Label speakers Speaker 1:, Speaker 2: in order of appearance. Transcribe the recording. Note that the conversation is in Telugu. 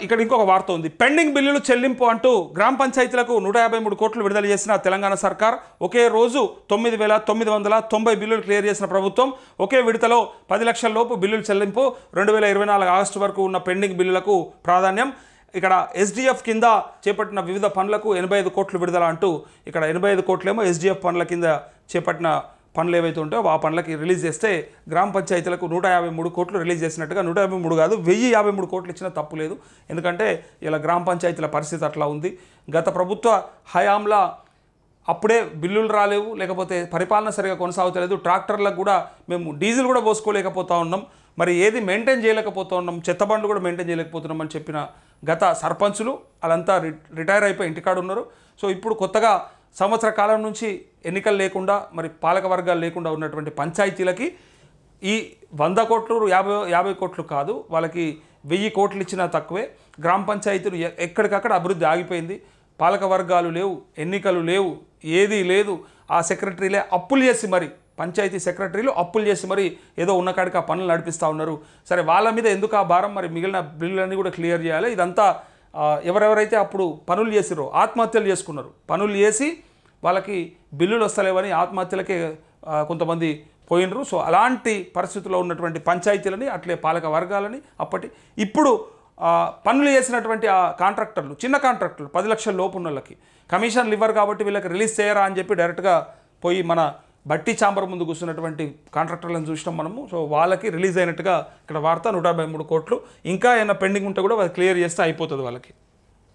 Speaker 1: ఇక్కడ ఇంకొక వార్త ఉంది. పెండింగ్ బిల్లులు చెల్లింపు అంటూ గ్రామ పంచాయతీలకు 153 కోట్లు విడుదల చేసిన తెలంగాణ సర్కార్ ఒకే రోజు 9,990 బిల్లులు క్లియర్ చేసిన ప్రభుత్వం ఒకే విడతలో 10 లక్షల లోపు బిల్లులు చెల్లింపు 2024 ఆగస్టు వరకు ఉన్న పెండింగ్ బిల్లులకు ప్రాధాన్యం. ఇక్కడ ఎస్డిఎఫ్ కింద చేపట్టిన వివిధ పనులకు 85 కోట్లు విడుదల అంటూ ఇక్కడ 85 కోట్లేమో ఎస్డిఎఫ్ పనుల కింద చేపట్టిన పనులు ఏవైతే ఉంటాయో ఆ పనులకి రిలీజ్ చేస్తే గ్రామ పంచాయతీలకు 153 కోట్లు రిలీజ్ చేసినట్టుగా 153 కాదు 1053 కోట్లు ఇచ్చినా తప్పు లేదు. ఎందుకంటే ఇలా గ్రామ పంచాయతీల పరిస్థితి అట్లా ఉంది. గత ప్రభుత్వ హయాంలా అప్పుడే బిల్లులు రాలేవు, లేకపోతే పరిపాలన సరిగా కొనసాగుతలేదు. ట్రాక్టర్లకు కూడా మేము డీజిల్ కూడా పోసుకోలేకపోతా ఉన్నాం, మరి ఏది మెయింటైన్ చేయలేకపోతా ఉన్నాం, చెత్తబండ్లు కూడా మెయింటైన్ చేయలేకపోతున్నాం అని చెప్పిన గత సర్పంచులు వాళ్ళంతా రిటైర్ అయిపోయి ఇంటికాడ ఉన్నారు. సో ఇప్పుడు కొత్తగా సంవత్సర కాలం నుంచి ఎన్నికలు లేకుండా మరి పాలక వర్గాలు లేకుండా ఉన్నటువంటి పంచాయతీలకి ఈ 100 కోట్లు 50 కోట్లు కాదు, వాళ్ళకి 1000 కోట్లు ఇచ్చినా తక్కువే. గ్రామ పంచాయతీలు ఎక్కడికక్కడ అభివృద్ధి ఆగిపోయింది. పాలక వర్గాలు లేవు, ఎన్నికలు లేవు, ఏదీ లేదు. ఆ సెక్రటరీలే అప్పులు చేసి మరి పంచాయతీ సెక్రటరీలు అప్పులు చేసి మరి ఏదో ఉన్న కాడికి ఆ పనులు నడిపిస్తూ ఉన్నారు. సరే వాళ్ళ మీద ఎందుకు ఆ భారం, మరి మిగిలిన బిల్లులన్నీ కూడా క్లియర్ చేయాలి. ఇదంతా ఎవరెవరైతే అప్పుడు పనులు చేసిరో ఆత్మహత్యలు చేసుకున్నారు, పనులు చేసి వాళ్ళకి బిల్లులు వస్తలేవని ఆత్మహత్యలకే కొంతమంది పోయినరు. సో అలాంటి పరిస్థితుల్లో ఉన్నటువంటి పంచాయతీలని అట్లే పాలక వర్గాలని ఇప్పుడు పనులు చేసినటువంటి ఆ కాంట్రాక్టర్లు, చిన్న కాంట్రాక్టర్లు 10 లక్షల లోపు ఉన్న వాళ్ళకి కమిషన్లు ఇవ్వరు కాబట్టి వీళ్ళకి రిలీజ్ చేయరా అని చెప్పి డైరెక్ట్గా పోయి మన బట్టి చాంబర్ ముందు కూర్చున్నటువంటి కాంట్రాక్టర్లను చూసినాం మనము. సో వాళ్ళకి రిలీజ్ అయినట్టుగా ఇక్కడ వార్త 153 కోట్లు. ఇంకా ఏమైనా పెండింగ్ ఉంటే కూడా వాళ్ళు క్లియర్ చేస్తే అయిపోతుంది వాళ్ళకి.